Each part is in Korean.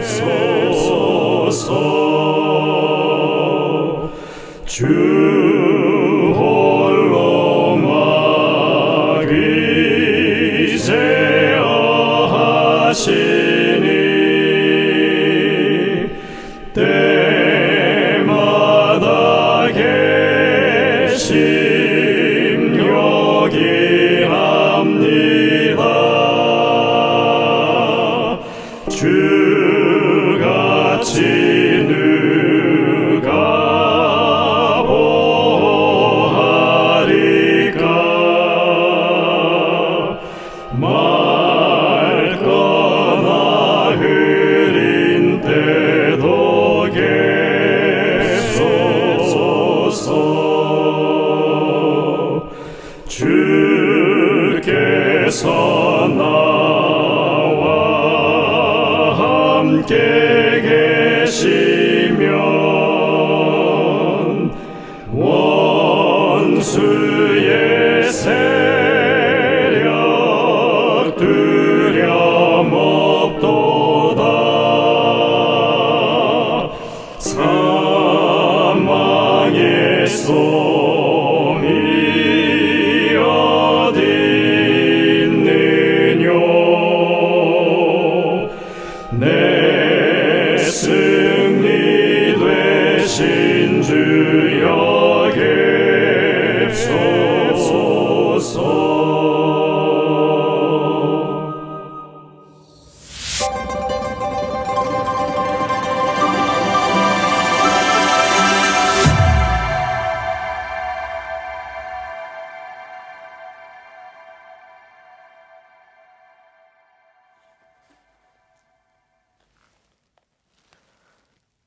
여기소서. 주 홀로 막이제하시니 때마다 계심 여기합니다. 주같이 누가 보하리까. 맑거나 흐린 때도 계소서. 주께서 나와 함께 계시면 원수의 세력 두려움 없도다. 사망의 솜이 어디 있느뇨. 내 승리 되신 주 여기소서.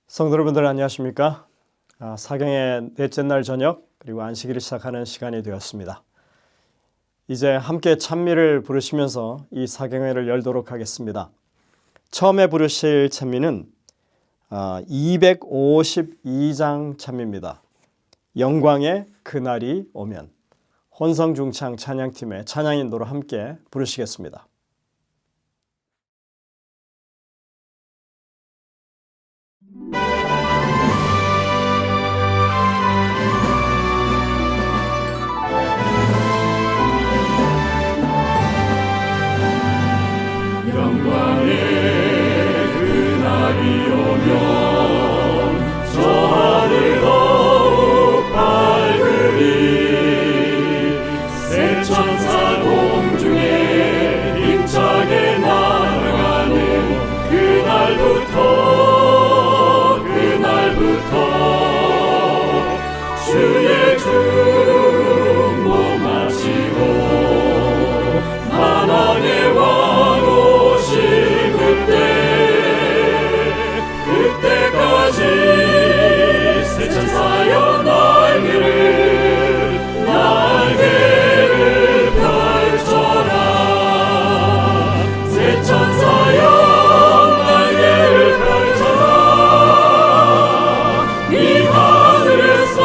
성도 여러분들 안녕하십니까? 사경의 넷째 날 저녁 그리고 안식일을 시작하는 시간이 되었습니다. 이제 함께 찬미를 부르시면서 이 사경회를 열도록 하겠습니다. 처음에 부르실 찬미는 252장 찬미입니다. 영광의 그날이 오면. 혼성중창 찬양팀의 찬양 인도로 함께 부르시겠습니다. 영광의 그날이 오면 저 하늘 더욱 밝으리. 새 천사 공중에 힘차게 날아가는 그날부터 주의 중보 마치고 만왕의 왕 오실 그때까지 새 천사여 날개를 펼쳐라. 새 천사여 날개를 펼쳐라. 이 하늘에서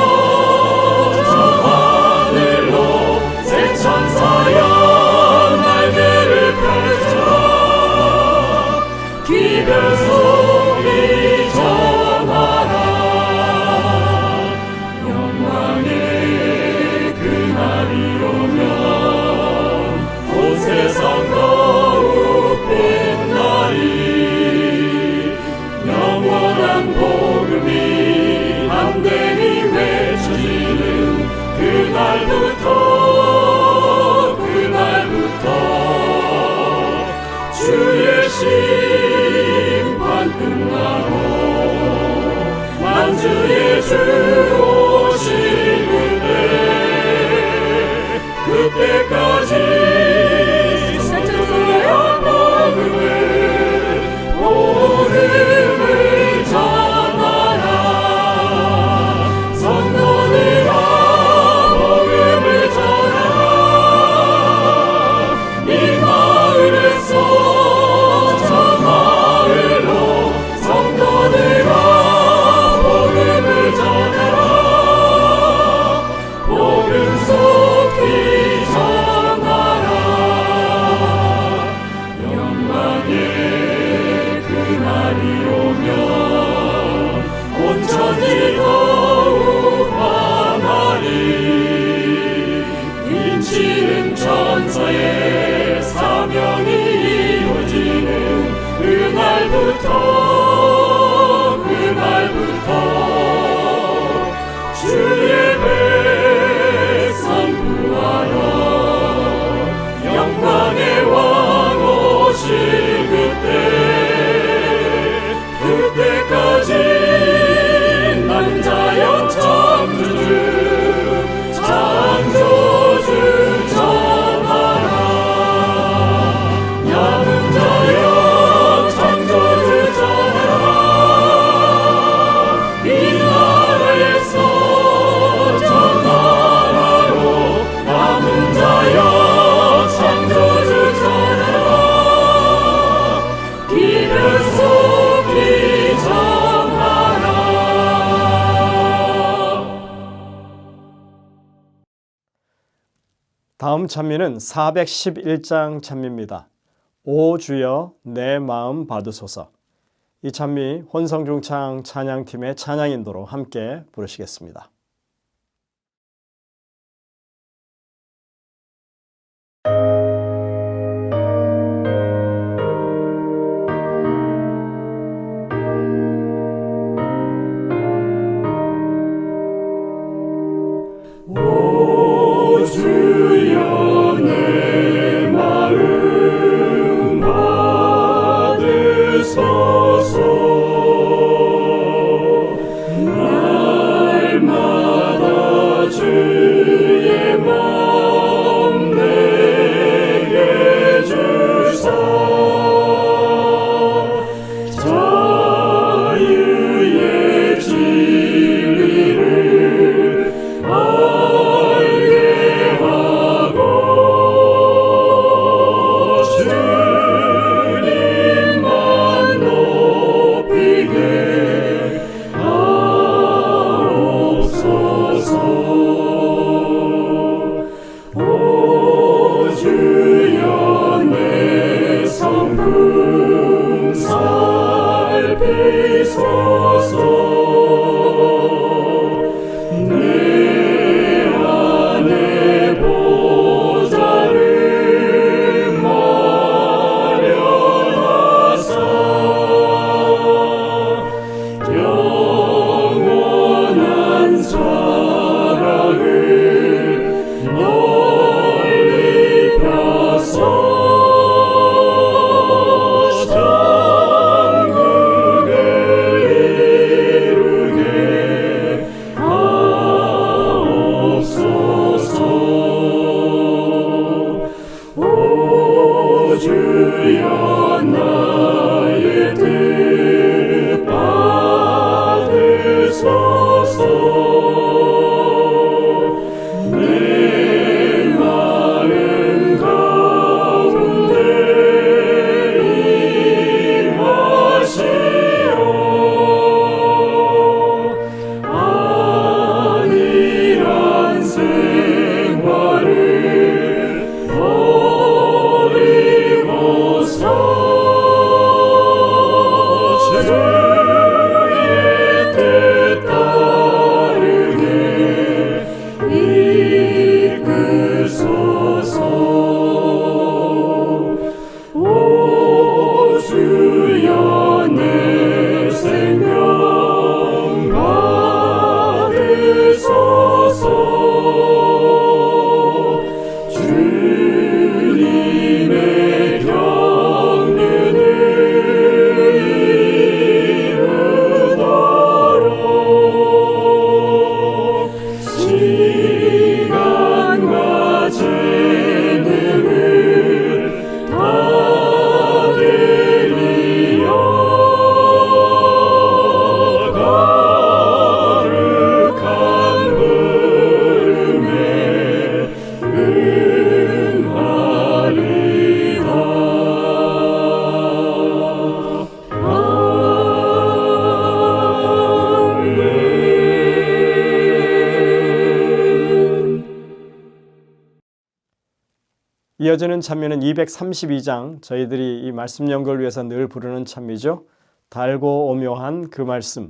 저 하늘로 새 천사여 날개를 펼쳐라. 기별 소리 전하라. 영광의 그날이 오면 온 세상 더욱 빛나리. 영원한 복음이 담대히 외쳐지는 그날부터 주의 심판 끝나고 만주의 주 오실 그때까지 새 천사여 복음을 전하라. 성도들아 복음을 전하라. 이 마을에서 저 마을로 성도들아 복음을 전하라. 복음 속히 전하라. 지은 천사의 사명이 이루어지는 그날부터 주의 백성 구하러 영광의 왕 오실 그때까지 남은 자여 창조주 전하라. 남은 자여 창조주 전하라. 이 나라에서 전하라로 남은 자여 창조주 전하라. 길을 속히 전하라. 다음 찬미는 411장 찬미입니다. 오 주여 내 마음 받으소서. 이 찬미 혼성중창 찬양팀의 찬양 인도로 함께 부르시겠습니다. 오 주여 내 마음 받으소서. 날마다 주의 마음 내게 주사. 자유의 진리를 알게 하고 주님만 높이게 하옵소서. 오 주여 내 성품 살피소서. 내 안에 보좌를 마련하사 영원한 사랑을 널리 펴서 주여 나의 뜻 받으소서. 내 마음 가운데 임하시오. 안일한 생활을 주의 뜻 따르게 이끄소서. 오 주여 내 생명 받으소서. 주님의 경륜을 이루도록 시간과 재능을 다 드리어 거룩한 부름에 이어지는 찬미는 232장, 저희들이 이 말씀 연구를 위해서 늘 부르는 찬미죠. 달고 오묘한 그 말씀.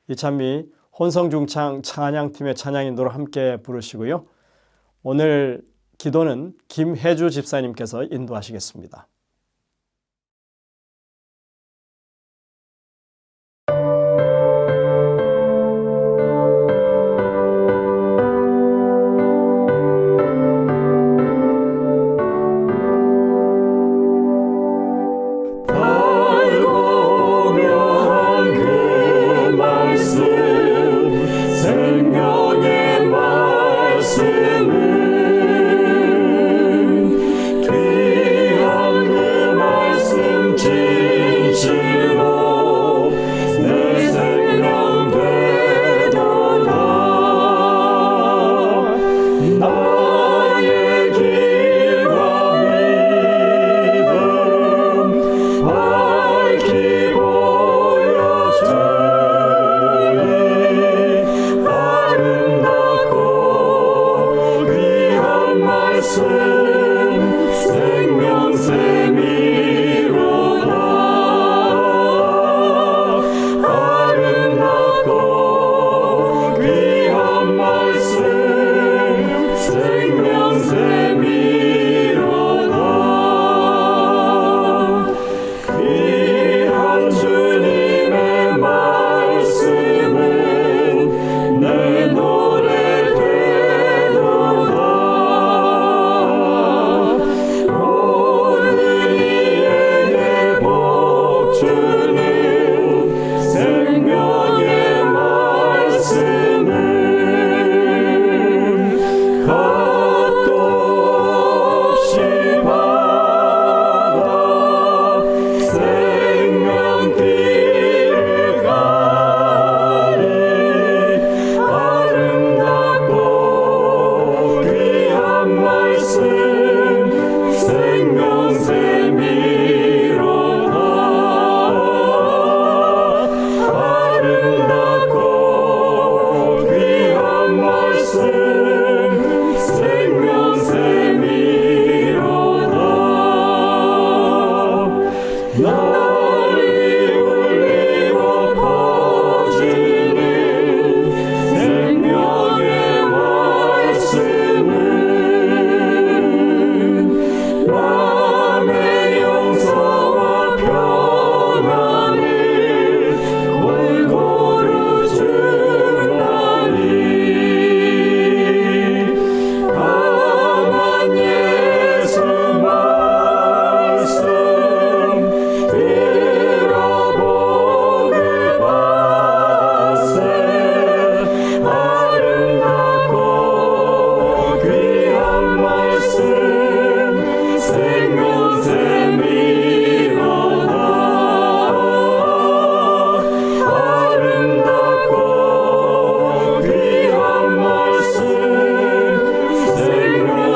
이 찬미 혼성중창 찬양팀의 찬양 인도로 함께 부르시고요. 오늘 기도는 김혜주 집사님께서 인도하시겠습니다. 생명의 말씀은 귀한 그 말씀 진실로 내 생명 되도다. 나의 길과 믿음 밝히 보여주니 아름답고 귀한 말씀 생명샘이로다. 아름답고 귀한 말씀 생명샘이로다. 귀한 주님의 말씀은 내 노래 되도다. 오늘이에게 복 주는 생명의 말씀은 값도 없이 받아 생명길을 가리. 아름답고 귀한 말씀 생명샘이로다. 아름답고 귀한 말씀 생명샘이로다. 널리 울리고 퍼지는 생명의 말씀은 마음의 용서와 평안을 골고루 주나니. 강한 예수 말씀 들어보길 바세. 아름답고 귀한 말씀 생명샘이로다. 아름답고 귀한 말씀 생명샘이로다.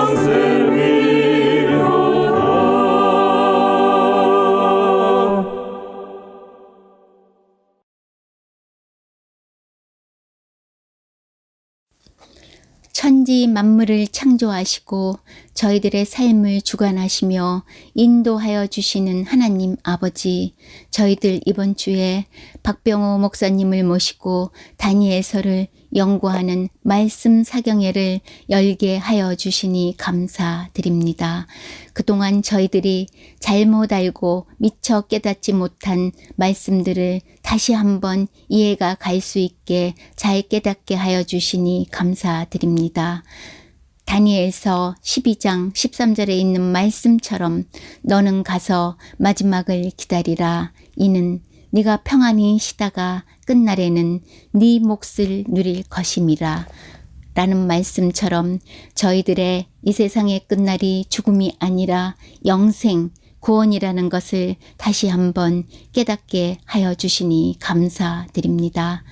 천지 만물을 창조하시고 저희들의 삶을 주관하시며 인도하여 주시는 하나님 아버지, 저희들 이번 주에 박병호 목사님을 모시고 다니엘서를 연구하는 말씀 사경회를 열게 하여 주시니 감사드립니다. 그동안 저희들이 잘못 알고 미처 깨닫지 못한 말씀들을 다시 한번 이해가 갈 수 있게 잘 깨닫게 하여 주시니 감사드립니다. 다니엘서 12장 13절에 있는 말씀처럼 너는 가서 마지막을 기다리라. 이는 네가 평안히 쉬다가 끝날에는 네 몫을 누릴 것임이라. 라는 말씀처럼 저희들의 이 세상의 끝날이 죽음이 아니라 영생, 구원이라는 것을 다시 한번 깨닫게 하여 주시니 감사드립니다.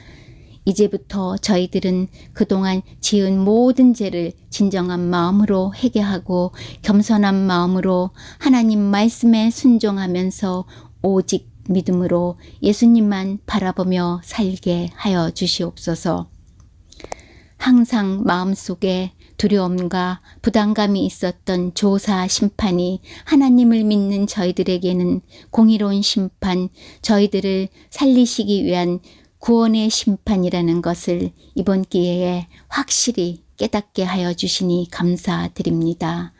이제부터 저희들은 그동안 지은 모든 죄를 진정한 마음으로 회개하고 겸손한 마음으로 하나님 말씀에 순종하면서 오직 믿음으로 예수님만 바라보며 살게 하여 주시옵소서. 항상 마음속에 두려움과 부담감이 있었던 조사 심판이 하나님을 믿는 저희들에게는 공의로운 심판, 저희들을 살리시기 위한 구원의 심판이라는 것을 이번 기회에 확실히 깨닫게 하여 주시니 감사드립니다.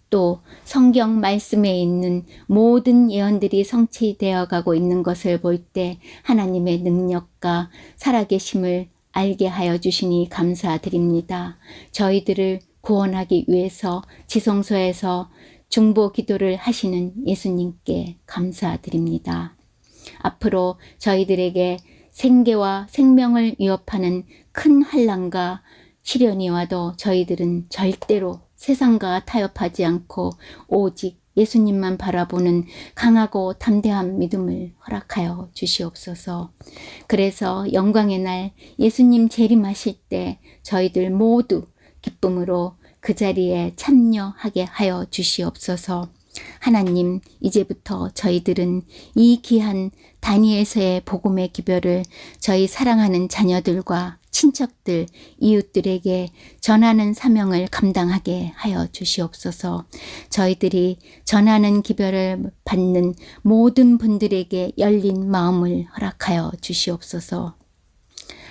또 성경 말씀에 있는 모든 예언들이 성취되어 가고 있는 것을 볼 때 하나님의 능력과 살아계심을 알게 하여 주시니 감사드립니다. 저희들을 구원하기 위해서 지성소에서 중보 기도를 하시는 예수님께 감사드립니다. 앞으로 저희들에게 생계와 생명을 위협하는 큰 환난과 시련이 와도 저희들은 절대로 세상과 타협하지 않고 오직 예수님만 바라보는 강하고 담대한 믿음을 허락하여 주시옵소서. 그래서 영광의 날 예수님 재림하실 때 저희들 모두 기쁨으로 그 자리에 참여하게 하여 주시옵소서. 하나님, 이제부터 저희들은 이 귀한 다니엘서의 복음의 기별을 저희 사랑하는 자녀들과 친척들, 이웃들에게 전하는 사명을 감당하게 하여 주시옵소서. 저희들이 전하는 기별을 받는 모든 분들에게 열린 마음을 허락하여 주시옵소서.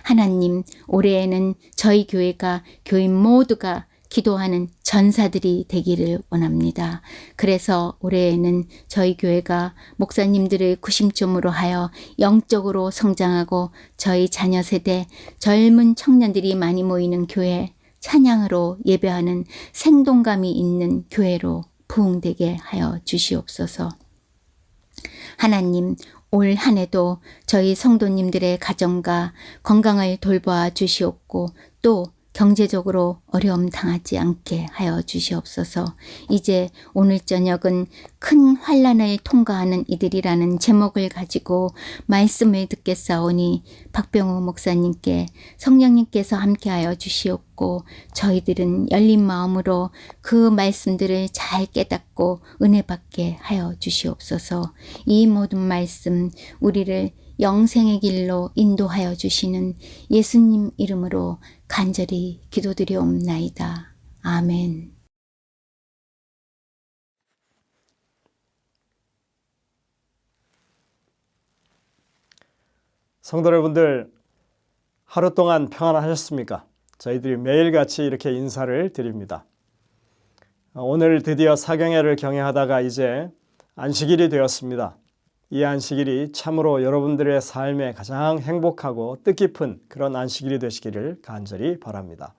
하나님, 올해에는 저희 교회가 교인 모두가 기도하는 전사들이 되기를 원합니다. 그래서 올해에는 저희 교회가 목사님들의 구심점으로 하여 영적으로 성장하고 저희 자녀 세대 젊은 청년들이 많이 모이는 교회, 찬양으로 예배하는 생동감이 있는 교회로 부흥되게 하여 주시옵소서. 하나님, 올 한 해도 저희 성도님들의 가정과 건강을 돌보아 주시옵고 또 경제적으로 어려움 당하지 않게 하여 주시옵소서. 이제 오늘 저녁은 큰 환난을 통과하는 이들이라는 제목을 가지고 말씀을 듣겠사오니 박병호 목사님께 성령님께서 함께하여 주시옵고 저희들은 열린 마음으로 그 말씀들을 잘 깨닫고 은혜 받게 하여 주시옵소서. 이 모든 말씀 우리를 영생의 길로 인도하여 주시는 예수님 이름으로 간절히 기도드리옵나이다. 아멘. 성도 여러분들, 하루 동안 평안하셨습니까? 저희들이 매일같이 이렇게 인사를 드립니다. 오늘 드디어 사경회를 경영하다가 이제 안식일이 되었습니다. 이 안식일이 참으로 여러분들의 삶에 가장 행복하고 뜻깊은 그런 안식일이 되시기를 간절히 바랍니다.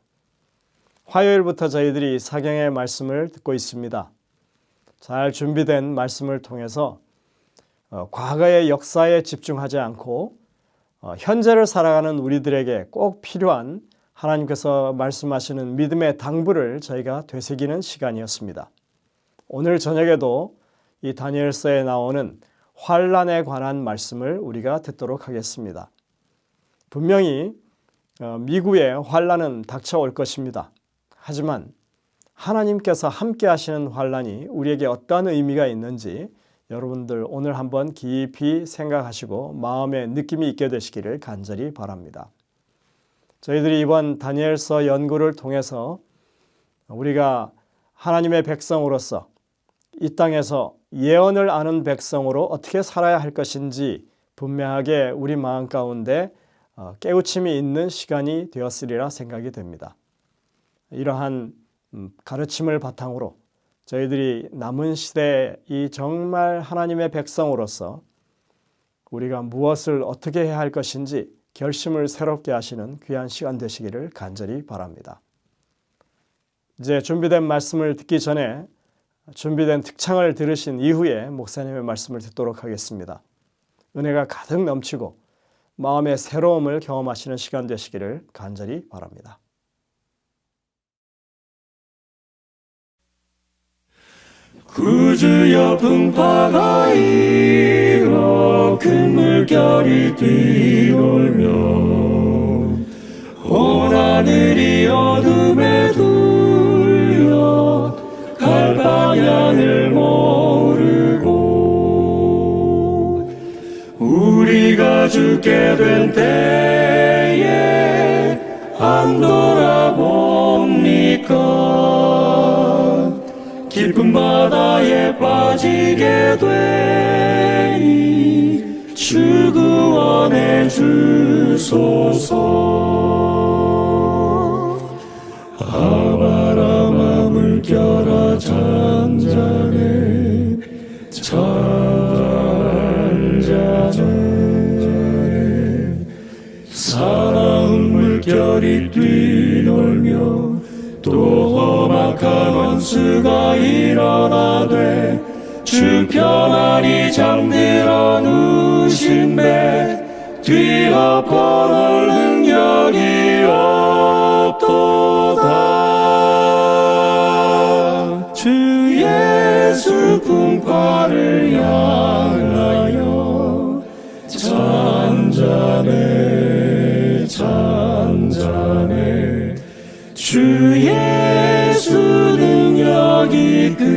화요일부터 저희들이 사경의 말씀을 듣고 있습니다. 잘 준비된 말씀을 통해서 과거의 역사에 집중하지 않고 현재를 살아가는 우리들에게 꼭 필요한 하나님께서 말씀하시는 믿음의 당부를 저희가 되새기는 시간이었습니다. 오늘 저녁에도 이 다니엘서에 나오는 환난에 관한 말씀을 우리가 듣도록 하겠습니다. 분명히 미국에 환난은 닥쳐올 것입니다. 하지만 하나님께서 함께 하시는 환난이 우리에게 어떠한 의미가 있는지 여러분들 오늘 한번 깊이 생각하시고 마음의 느낌이 있게 되시기를 간절히 바랍니다. 저희들이 이번 다니엘서 연구를 통해서 우리가 하나님의 백성으로서 이 땅에서 예언을 아는 백성으로 어떻게 살아야 할 것인지 분명하게 우리 마음 가운데 깨우침이 있는 시간이 되었으리라 생각이 됩니다. 이러한 가르침을 바탕으로 저희들이 남은 시대에 이 정말 하나님의 백성으로서 우리가 무엇을 어떻게 해야 할 것인지 결심을 새롭게 하시는 귀한 시간 되시기를 간절히 바랍니다. 이제 준비된 말씀을 듣기 전에 준비된 특창을 들으신 이후에 목사님의 말씀을 듣도록 하겠습니다. 은혜가 가득 넘치고 마음의 새로움을 경험하시는 시간 되시기를 간절히 바랍니다. 구주여 풍파가 일어 큰 물결이 뛰놀며 온 하늘이 어둠에 둘려 갈 방향을 모르고 우리가 죽게 된 때에 안 돌아봅니까? 깊은 바다에 빠지게 되니 주 구원해 주소서. 일어나되 주 편안히 잠들어 누신 배 뒤엎어놓을 능력이 없도다. 주 예수 풍파를 향하여 잔잔해 잔잔해 주 예수 능력이 크시니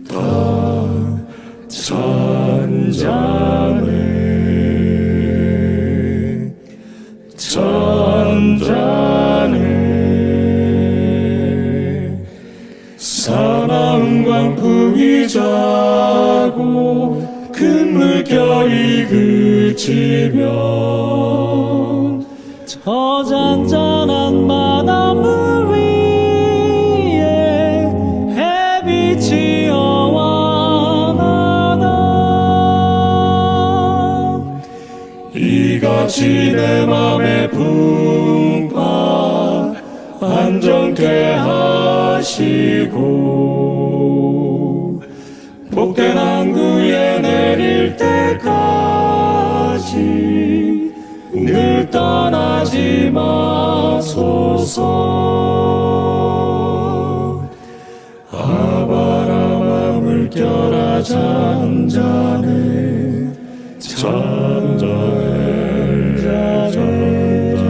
다 잔잔해 잔잔해 사나운 광풍이 자고 큰 물결이 그치면 저 잔잔한 바닷물 위에 햇빛이 어원하다. 이같이 내 맘의 풍파 안정케 하시고 복된 항구에 내릴 때까지 늘 떠나지 마소서. 아바라마 물결아 잔잔해 잔잔해 잔잔해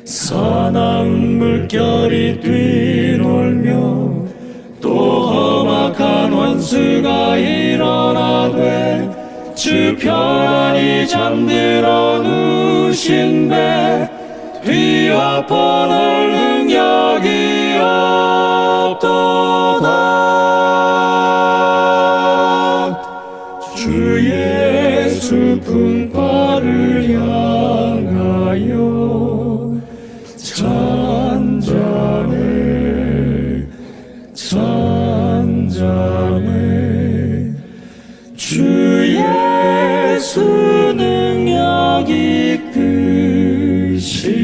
사나운 물결이 뛰놀며 또 험악한 원수가 일어나되 주 편안히 잠들어 누신 배 뒤엎어놓을 능력이 없도다. 주 예수 풍파를 향하여 잔잔해 잔잔해 주 예수 능력이 크시니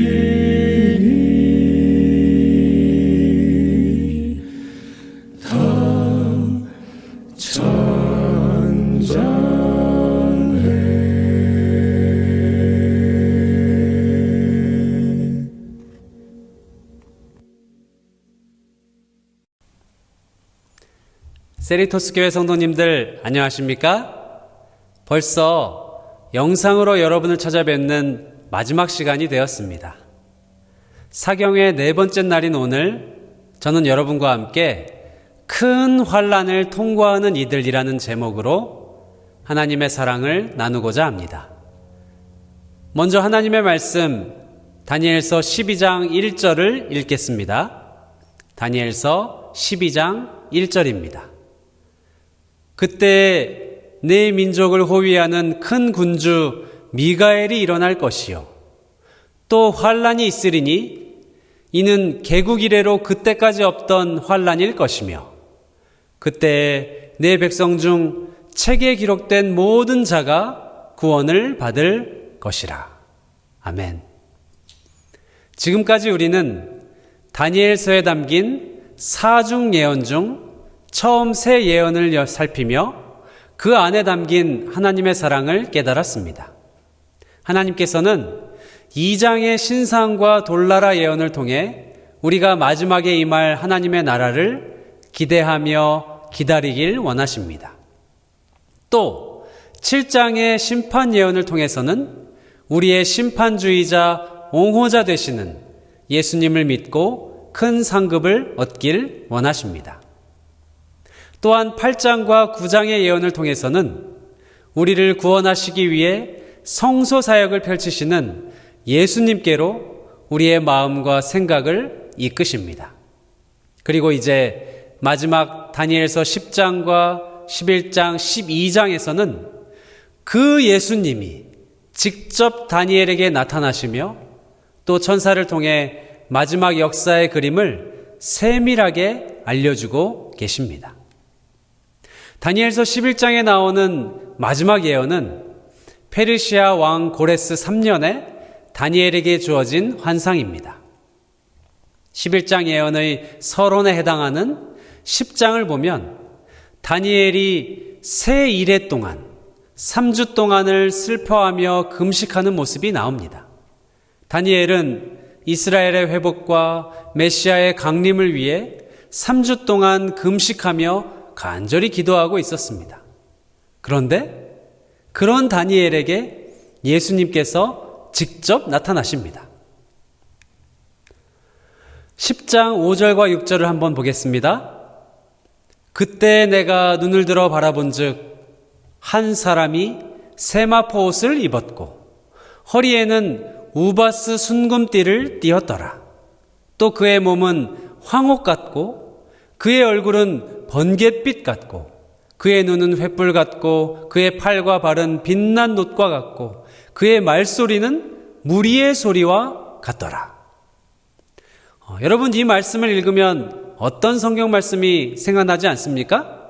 다 잔잔해. 세리토스 교회 성도님들 안녕하십니까? 벌써 영상으로 여러분을 찾아뵙는 마지막 시간이 되었습니다. 사경의 네 번째 날인 오늘 저는 여러분과 함께 큰 환난을 통과하는 이들이라는 제목으로 하나님의 사랑을 나누고자 합니다. 먼저 하나님의 말씀 다니엘서 12장 1절을 읽겠습니다. 다니엘서 12장 1절입니다. 그때 내 민족을 호위하는 큰 군주 미가엘이 일어날 것이요 또 환난이 있으리니 이는 개국 이래로 그때까지 없던 환난일 것이며 그때 내 백성 중 책에 기록된 모든 자가 구원을 받을 것이라. 아멘. 지금까지 우리는 다니엘서에 담긴 사중 예언 중 처음 세 예언을 살피며 그 안에 담긴 하나님의 사랑을 깨달았습니다. 하나님께서는 2장의 신상과 돌나라 예언을 통해 우리가 마지막에 임할 하나님의 나라를 기대하며 기다리길 원하십니다. 또 7장의 심판 예언을 통해서는 우리의 심판주의자 옹호자 되시는 예수님을 믿고 큰 상급을 얻길 원하십니다. 또한 8장과 9장의 예언을 통해서는 우리를 구원하시기 위해 성소 사역을 펼치시는 예수님께로 우리의 마음과 생각을 이끄십니다. 그리고 이제 마지막 다니엘서 10장과 11장, 12장에서는 그 예수님이 직접 다니엘에게 나타나시며 또 천사를 통해 마지막 역사의 그림을 세밀하게 알려주고 계십니다. 다니엘서 11장에 나오는 마지막 예언은 페르시아 왕 고레스 3년에 다니엘에게 주어진 환상입니다. 11장 예언의 서론에 해당하는 10장을 보면 다니엘이 새 이래 동안 3주 동안을 슬퍼하며 금식하는 모습이 나옵니다. 다니엘은 이스라엘의 회복과 메시아의 강림을 위해 3주 동안 금식하며 간절히 기도하고 있었습니다. 그런데 그런 다니엘에게 예수님께서 직접 나타나십니다. 10장 5절과 6절을 한번 보겠습니다. 그때 내가 눈을 들어 바라본즉 한 사람이 세마포 옷을 입었고 허리에는 우바스 순금띠를 띠었더라. 또 그의 몸은 황옥 같고 그의 얼굴은 번갯빛 같고 그의 눈은 횃불 같고 그의 팔과 발은 빛난 놋과 같고 그의 말소리는 무리의 소리와 같더라. 여러분, 이 말씀을 읽으면 어떤 성경 말씀이 생각나지 않습니까?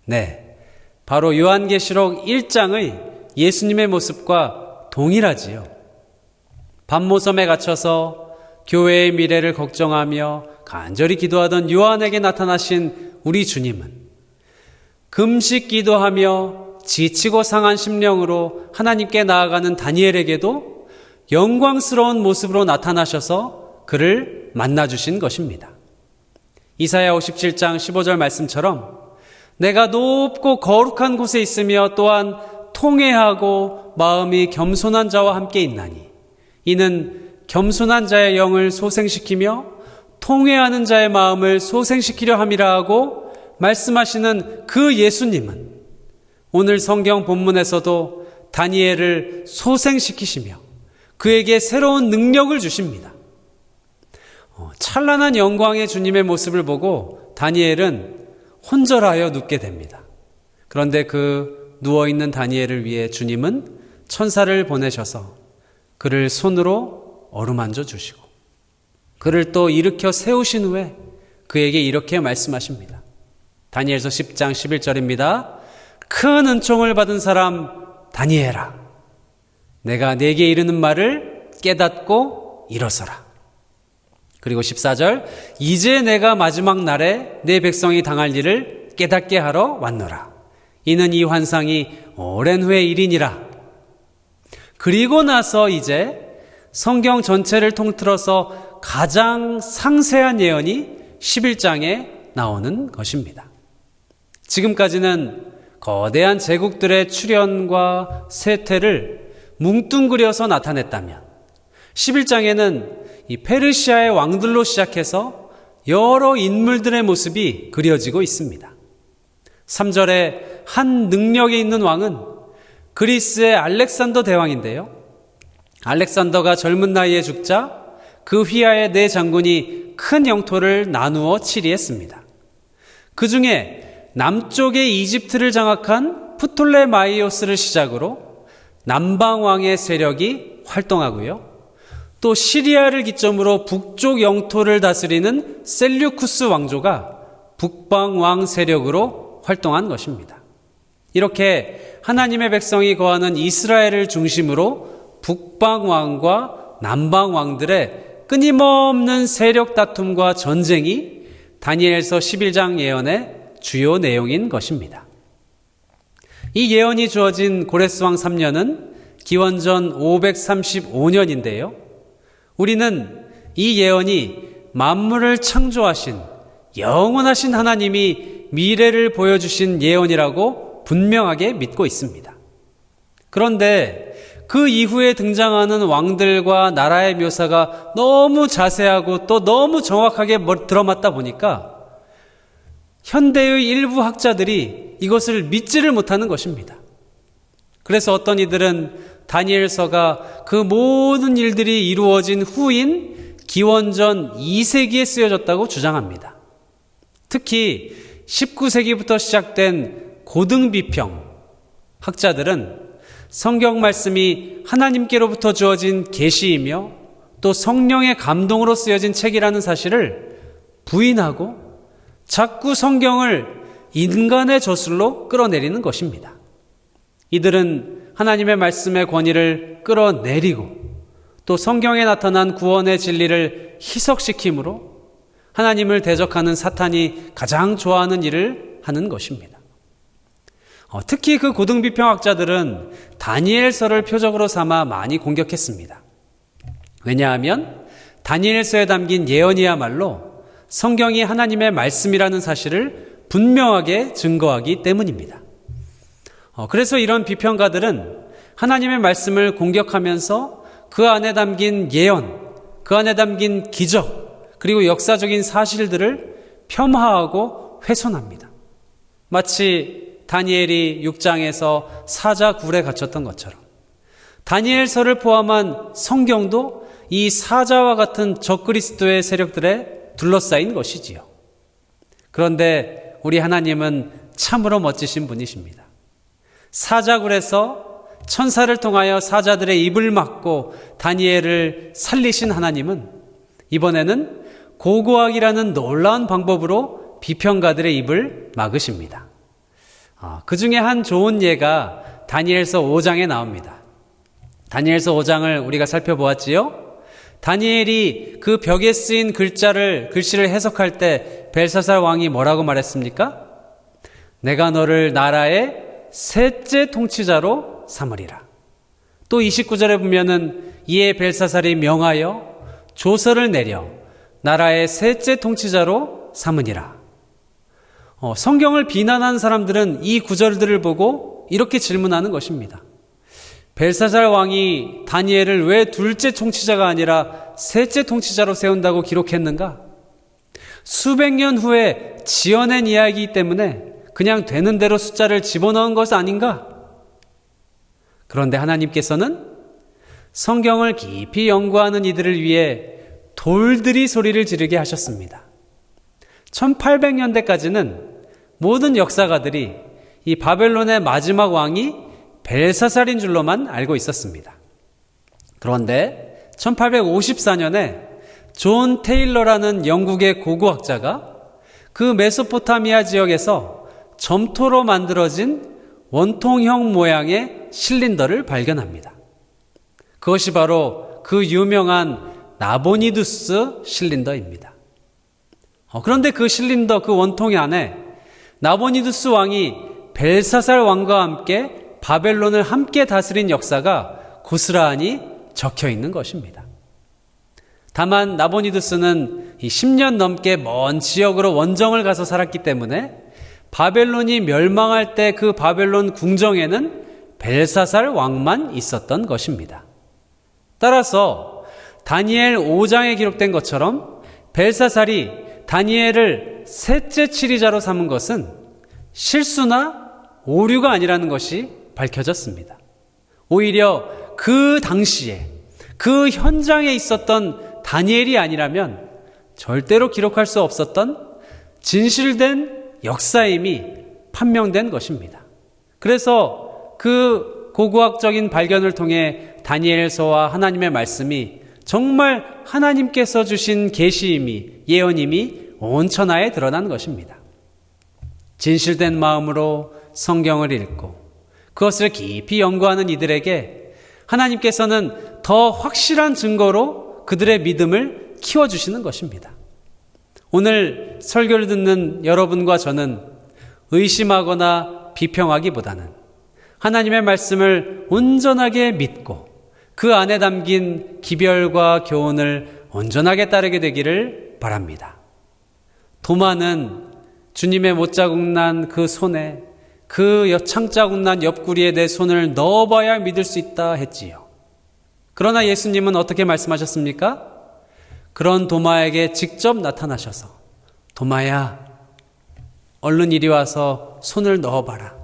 네, 바로 요한계시록 1장의 예수님의 모습과 동일하지요. 밤모섬에 갇혀서 교회의 미래를 걱정하며 간절히 기도하던 요한에게 나타나신 우리 주님은 금식 기도하며 지치고 상한 심령으로 하나님께 나아가는 다니엘에게도 영광스러운 모습으로 나타나셔서 그를 만나주신 것입니다. 이사야 57장 15절 말씀처럼 내가 높고 거룩한 곳에 있으며 또한 통회하고 마음이 겸손한 자와 함께 있나니 이는 겸손한 자의 영을 소생시키며 통회하는 자의 마음을 소생시키려 함이라 하고 말씀하시는 그 예수님은 오늘 성경 본문에서도 다니엘을 소생시키시며 그에게 새로운 능력을 주십니다. 찬란한 영광의 주님의 모습을 보고 다니엘은 혼절하여 눕게 됩니다. 그런데 그 누워있는 다니엘을 위해 주님은 천사를 보내셔서 그를 손으로 어루만져 주시고 그를 또 일으켜 세우신 후에 그에게 이렇게 말씀하십니다. 다니엘서 10장 11절입니다. 큰 은총을 받은 사람 다니엘아, 내가 네게 이르는 말을 깨닫고 일어서라. 그리고 14절, 이제 내가 마지막 날에 내 백성이 당할 일을 깨닫게 하러 왔노라. 이는 이 환상이 오랜 후의 일이니라. 그리고 나서 이제 성경 전체를 통틀어서 가장 상세한 예언이 11장에 나오는 것입니다. 지금까지는 거대한 제국들의 출현과 쇠퇴를 뭉뚱그려서 나타냈다면 11장에는 이 페르시아의 왕들로 시작해서 여러 인물들의 모습이 그려지고 있습니다. 3절에 한 능력이 있는 왕은 그리스의 알렉산더 대왕인데요. 알렉산더가 젊은 나이에 죽자 그 휘하의 네 장군이 큰 영토를 나누어 치리했습니다. 그 중에 남쪽의 이집트를 장악한 프톨레마이오스를 시작으로 남방왕의 세력이 활동하고요. 또 시리아를 기점으로 북쪽 영토를 다스리는 셀류쿠스 왕조가 북방왕 세력으로 활동한 것입니다. 이렇게 하나님의 백성이 거하는 이스라엘을 중심으로 북방왕과 남방왕들의 끊임없는 세력 다툼과 전쟁이 다니엘서 11장 예언의 주요 내용인 것입니다. 이 예언이 주어진 고레스왕 3년은 기원전 535년인데요. 우리는 이 예언이 만물을 창조하신 영원하신 하나님이 미래를 보여주신 예언이라고 분명하게 믿고 있습니다. 그런데 그 이후에 등장하는 왕들과 나라의 묘사가 너무 자세하고 또 너무 정확하게 들어맞다 보니까 현대의 일부 학자들이 이것을 믿지를 못하는 것입니다. 그래서 어떤 이들은 다니엘서가 그 모든 일들이 이루어진 후인 기원전 2세기에 쓰여졌다고 주장합니다. 특히 19세기부터 시작된 고등비평 학자들은 성경 말씀이 하나님께로부터 주어진 계시이며 또 성령의 감동으로 쓰여진 책이라는 사실을 부인하고 자꾸 성경을 인간의 저술로 끌어내리는 것입니다. 이들은 하나님의 말씀의 권위를 끌어내리고 또 성경에 나타난 구원의 진리를 희석시킴으로 하나님을 대적하는 사탄이 가장 좋아하는 일을 하는 것입니다. 특히 그 고등비평학자들은 다니엘서를 표적으로 삼아 많이 공격했습니다. 왜냐하면 다니엘서에 담긴 예언이야말로 성경이 하나님의 말씀이라는 사실을 분명하게 증거하기 때문입니다. 그래서 이런 비평가들은 하나님의 말씀을 공격하면서 그 안에 담긴 예언, 그 안에 담긴 기적, 그리고 역사적인 사실들을 폄하하고 훼손합니다. 마치 다니엘이 6장에서 사자굴에 갇혔던 것처럼 다니엘서를 포함한 성경도 이 사자와 같은 적그리스도의 세력들에 둘러싸인 것이지요. 그런데 우리 하나님은 참으로 멋지신 분이십니다. 사자굴에서 천사를 통하여 사자들의 입을 막고 다니엘을 살리신 하나님은 이번에는 고고학이라는 놀라운 방법으로 비평가들의 입을 막으십니다. 그 중에 한 좋은 예가 다니엘서 5장에 나옵니다. 다니엘서 5장을 우리가 살펴보았지요. 다니엘이 그 벽에 쓰인 글씨를 해석할 때 벨사살 왕이 뭐라고 말했습니까? 내가 너를 나라의 셋째 통치자로 삼으리라. 또 29절에 보면은 이에 벨사살이 명하여 조서를 내려 나라의 셋째 통치자로 삼으니라. 성경을 비난한 사람들은 이 구절들을 보고 이렇게 질문하는 것입니다. 벨사살 왕이 다니엘을 왜 둘째 통치자가 아니라 셋째 통치자로 세운다고 기록했는가? 수백 년 후에 지어낸 이야기이기 때문에 그냥 되는 대로 숫자를 집어넣은 것 아닌가? 그런데 하나님께서는 성경을 깊이 연구하는 이들을 위해 돌들이 소리를 지르게 하셨습니다. 1800년대까지는 모든 역사가들이 이 바벨론의 마지막 왕이 벨사살인 줄로만 알고 있었습니다. 그런데 1854년에 존 테일러라는 영국의 고고학자가 그 메소포타미아 지역에서 점토로 만들어진 원통형 모양의 실린더를 발견합니다. 그것이 바로 그 유명한 나보니두스 실린더입니다. 그런데 그 실린더, 그 원통 안에 나보니두스 왕이 벨사살 왕과 함께 바벨론을 함께 다스린 역사가 고스란히 적혀 있는 것입니다. 다만 나보니두스는 10년 넘게 먼 지역으로 원정을 가서 살았기 때문에 바벨론이 멸망할 때 그 바벨론 궁정에는 벨사살 왕만 있었던 것입니다. 따라서 다니엘 5장에 기록된 것처럼 벨사살이 다니엘을 셋째 치리자로 삼은 것은 실수나 오류가 아니라는 것이 밝혀졌습니다. 오히려 그 당시에 그 현장에 있었던 다니엘이 아니라면 절대로 기록할 수 없었던 진실된 역사임이 판명된 것입니다. 그래서 그 고고학적인 발견을 통해 다니엘서와 하나님의 말씀이 정말 하나님께서 주신 계시임이, 예언임이 온 천하에 드러난 것입니다. 진실된 마음으로 성경을 읽고 그것을 깊이 연구하는 이들에게 하나님께서는 더 확실한 증거로 그들의 믿음을 키워주시는 것입니다. 오늘 설교를 듣는 여러분과 저는 의심하거나 비평하기보다는 하나님의 말씀을 온전하게 믿고 그 안에 담긴 기별과 교훈을 온전하게 따르게 되기를 바랍니다. 도마는 주님의 못자국 난 그 손에 그 창자국 난 옆구리에 내 손을 넣어봐야 믿을 수 있다 했지요. 그러나 예수님은 어떻게 말씀하셨습니까? 그런 도마에게 직접 나타나셔서 도마야, 얼른 이리 와서 손을 넣어봐라.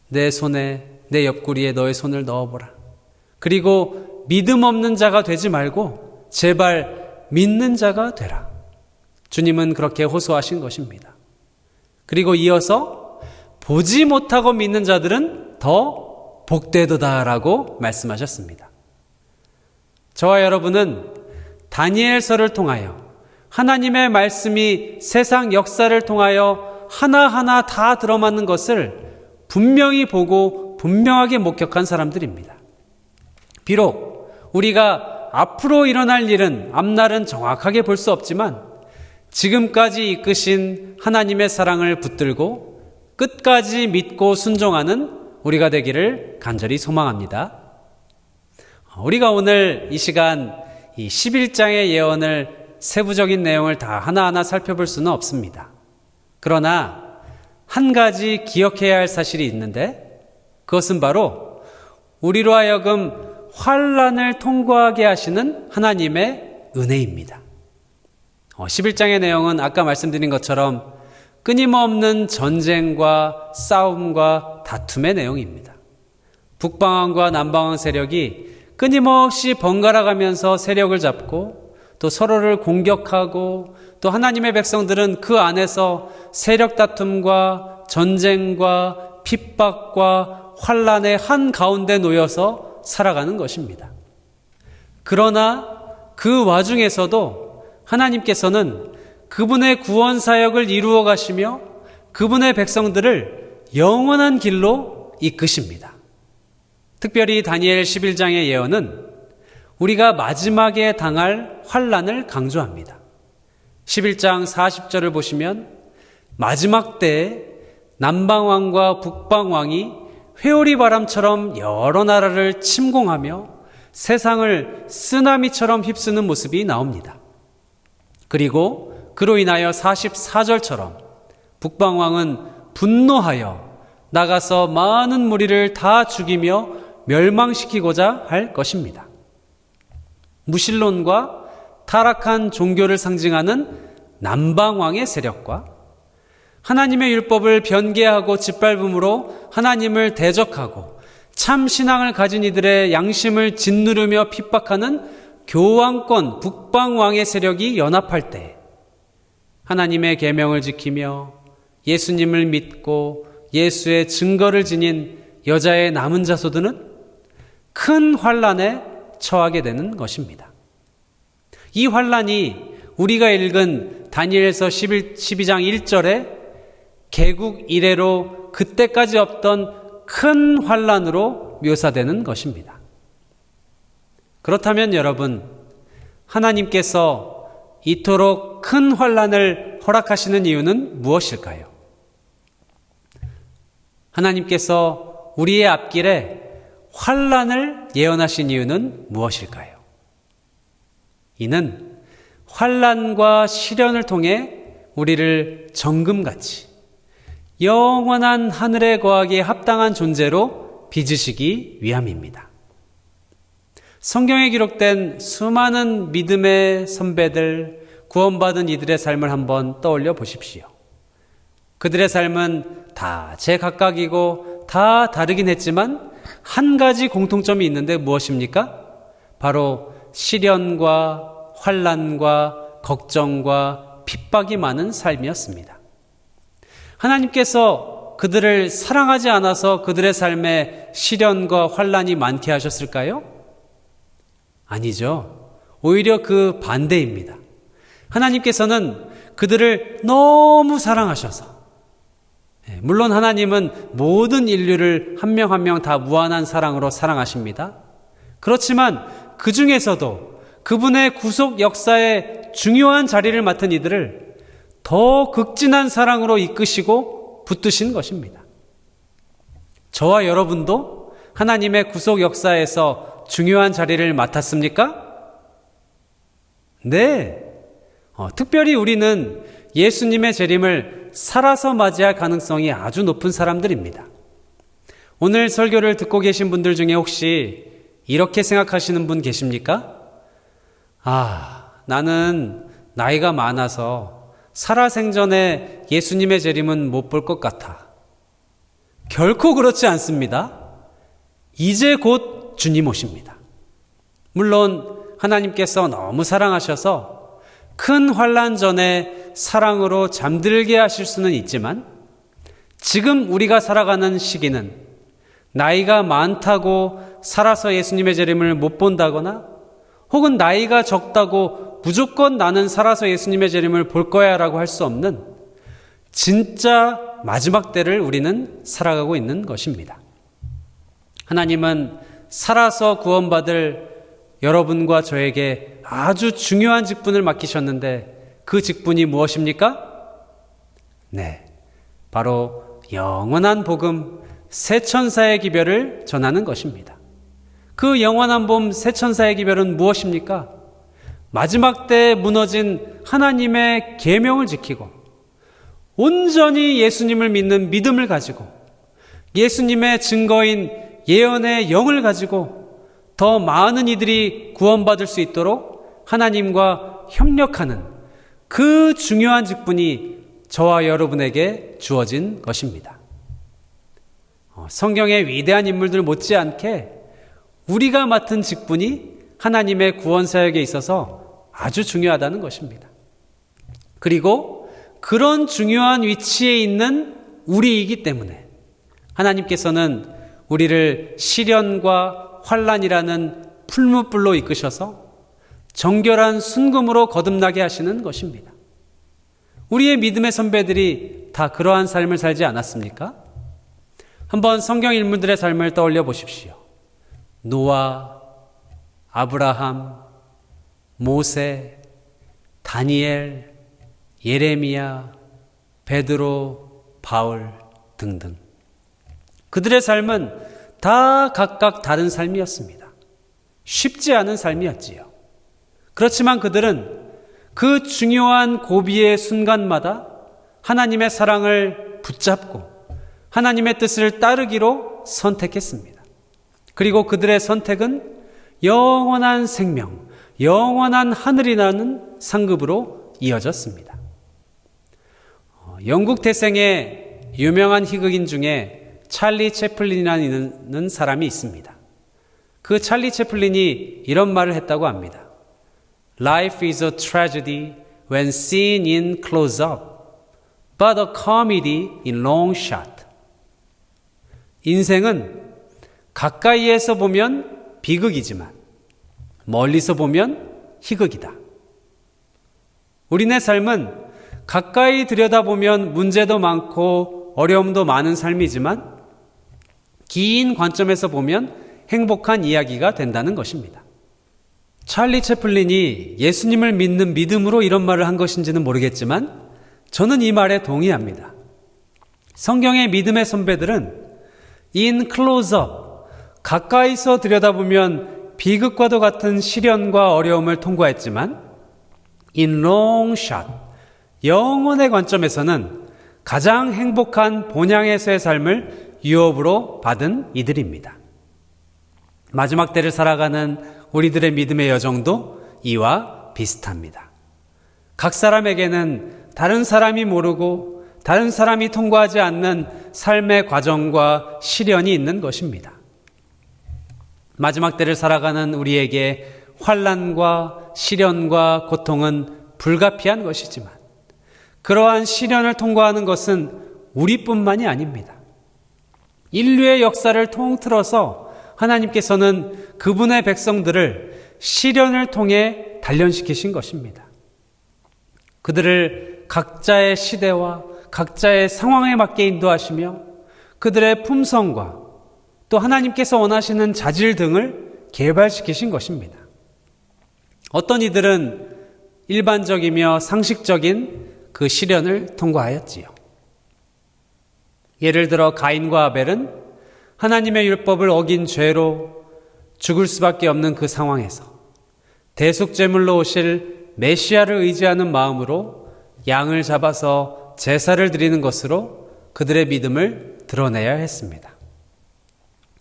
내 손에, 내 옆구리에 너의 손을 넣어보라. 그리고 믿음 없는 자가 되지 말고 제발 믿는 자가 되라. 주님은 그렇게 호소하신 것입니다. 그리고 이어서 보지 못하고 믿는 자들은 더 복되도다라고 말씀하셨습니다. 저와 여러분은 다니엘서를 통하여 하나님의 말씀이 세상 역사를 통하여 하나하나 다 들어맞는 것을 분명히 보고 분명하게 목격한 사람들입니다. 비록 우리가 앞으로 일어날 일은, 앞날은 정확하게 볼 수 없지만 지금까지 이끄신 하나님의 사랑을 붙들고 끝까지 믿고 순종하는 우리가 되기를 간절히 소망합니다. 우리가 오늘 이 시간 이 11장의 예언을 세부적인 내용을 다 하나하나 살펴볼 수는 없습니다. 그러나 한 가지 기억해야 할 사실이 있는데 그것은 바로 우리로 하여금 환난을 통과하게 하시는 하나님의 은혜입니다. 11장의 내용은 아까 말씀드린 것처럼 끊임없는 전쟁과 싸움과 다툼의 내용입니다. 북방왕과 남방왕 세력이 끊임없이 번갈아가면서 세력을 잡고 또 서로를 공격하고 또 하나님의 백성들은 그 안에서 세력 다툼과 전쟁과 핍박과 환난의 한가운데 놓여서 살아가는 것입니다. 그러나 그 와중에서도 하나님께서는 그분의 구원 사역을 이루어 가시며 그분의 백성들을 영원한 길로 이끄십니다. 특별히 다니엘 11장의 예언은 우리가 마지막에 당할 환난을 강조합니다. 11장 40절을 보시면 마지막 때에 남방왕과 북방왕이 회오리 바람처럼 여러 나라를 침공하며 세상을 쓰나미처럼 휩쓰는 모습이 나옵니다. 그리고 그로 인하여 44절처럼 북방왕은 분노하여 나가서 많은 무리를 다 죽이며 멸망시키고자 할 것입니다. 무신론과 타락한 종교를 상징하는 남방왕의 세력과 하나님의 율법을 변개하고 짓밟음으로 하나님을 대적하고 참 신앙을 가진 이들의 양심을 짓누르며 핍박하는 교황권 북방왕의 세력이 연합할 때 하나님의 계명을 지키며 예수님을 믿고 예수의 증거를 지닌 여자의 남은 자손들은 큰 환난에 처하게 되는 것입니다. 이 환난이 우리가 읽은 다니엘서 12장 1절에 개국 이래로 그때까지 없던 큰 환난으로 묘사되는 것입니다. 그렇다면 여러분, 하나님께서 이토록 큰 환난을 허락하시는 이유는 무엇일까요? 하나님께서 우리의 앞길에 환난을 예언하신 이유는 무엇일까요? 이는 환난과 시련을 통해 우리를 정금같이 영원한 하늘에 거하기에 합당한 존재로 빚으시기 위함입니다. 성경에 기록된 수많은 믿음의 선배들, 구원받은 이들의 삶을 한번 떠올려 보십시오. 그들의 삶은 다 제각각이고 다 다르긴 했지만 한 가지 공통점이 있는데 무엇입니까? 바로 시련과 환난과 걱정과 핍박이 많은 삶이었습니다. 하나님께서 그들을 사랑하지 않아서 그들의 삶에 시련과 환난이 많게 하셨을까요? 아니죠. 오히려 그 반대입니다. 하나님께서는 그들을 너무 사랑하셔서, 물론 하나님은 모든 인류를 한 명 한 명 다 무한한 사랑으로 사랑하십니다. 그렇지만 그 중에서도 그분의 구속 역사에 중요한 자리를 맡은 이들을 더 극진한 사랑으로 이끄시고 붙드신 것입니다. 저와 여러분도 하나님의 구속 역사에서 중요한 자리를 맡았습니까? 네. 특별히 우리는 예수님의 재림을 살아서 맞이할 가능성이 아주 높은 사람들입니다. 오늘 설교를 듣고 계신 분들 중에 혹시 이렇게 생각하시는 분 계십니까? 나는 나이가 많아서 살아생전에 예수님의 재림은 못 볼 것 같아. 결코 그렇지 않습니다. 이제 곧 주님 오십니다. 물론 하나님께서 너무 사랑하셔서 큰 환난 전에 사랑으로 잠들게 하실 수는 있지만 지금 우리가 살아가는 시기는 나이가 많다고 살아서 예수님의 재림을 못 본다거나 혹은 나이가 적다고 무조건 나는 살아서 예수님의 재림을 볼 거야 라고 할 수 없는 진짜 마지막 때를 우리는 살아가고 있는 것입니다. 하나님은 살아서 구원받을 여러분과 저에게 아주 중요한 직분을 맡기셨는데 그 직분이 무엇입니까? 네, 바로 영원한 복음, 새 천사의 기별을 전하는 것입니다. 그 영원한 봄 새 천사의 기별은 무엇입니까? 마지막 때에 무너진 하나님의 계명을 지키고 온전히 예수님을 믿는 믿음을 가지고 예수님의 증거인 예언의 영을 가지고 더 많은 이들이 구원받을 수 있도록 하나님과 협력하는 그 중요한 직분이 저와 여러분에게 주어진 것입니다. 성경의 위대한 인물들 못지않게 우리가 맡은 직분이 하나님의 구원 사역에 있어서 아주 중요하다는 것입니다. 그리고 그런 중요한 위치에 있는 우리이기 때문에 하나님께서는 우리를 시련과 환난이라는 풀무불로 이끄셔서 정결한 순금으로 거듭나게 하시는 것입니다. 우리의 믿음의 선배들이 다 그러한 삶을 살지 않았습니까? 한번 성경 인물들의 삶을 떠올려 보십시오. 노아, 아브라함, 모세, 다니엘, 예레미야, 베드로, 바울 등등. 그들의 삶은 다 각각 다른 삶이었습니다. 쉽지 않은 삶이었지요. 그렇지만 그들은 그 중요한 고비의 순간마다 하나님의 사랑을 붙잡고 하나님의 뜻을 따르기로 선택했습니다. 그리고 그들의 선택은 영원한 생명, 영원한 하늘이라는 상급으로 이어졌습니다. 영국 태생의 유명한 희극인 중에 찰리 채플린이라는 사람이 있습니다. 그 찰리 채플린이 이런 말을 했다고 합니다. Life is a tragedy when seen in close-up, but a comedy in long shot. 인생은 가까이에서 보면 비극이지만 멀리서 보면 희극이다. 우리네 삶은 가까이 들여다보면 문제도 많고 어려움도 많은 삶이지만 긴 관점에서 보면 행복한 이야기가 된다는 것입니다. 찰리 채플린이 예수님을 믿는 믿음으로 이런 말을 한 것인지는 모르겠지만 저는 이 말에 동의합니다. 성경의 믿음의 선배들은 in close-up, 가까이서 들여다보면 비극과도 같은 시련과 어려움을 통과했지만 in long shot, 영혼의 관점에서는 가장 행복한 본향에서의 삶을 유업으로 받은 이들입니다. 마지막 때를 살아가는 우리들의 믿음의 여정도 이와 비슷합니다. 각 사람에게는 다른 사람이 모르고 다른 사람이 통과하지 않는 삶의 과정과 시련이 있는 것입니다. 마지막 때를 살아가는 우리에게 환난과 시련과 고통은 불가피한 것이지만 그러한 시련을 통과하는 것은 우리뿐만이 아닙니다. 인류의 역사를 통틀어서 하나님께서는 그분의 백성들을 시련을 통해 단련시키신 것입니다. 그들을 각자의 시대와 각자의 상황에 맞게 인도하시며 그들의 품성과 또 하나님께서 원하시는 자질 등을 개발시키신 것입니다. 어떤 이들은 일반적이며 상식적인 그 시련을 통과하였지요. 예를 들어 가인과 아벨은 하나님의 율법을 어긴 죄로 죽을 수밖에 없는 그 상황에서 대속제물로 오실 메시아를 의지하는 마음으로 양을 잡아서 제사를 드리는 것으로 그들의 믿음을 드러내야 했습니다.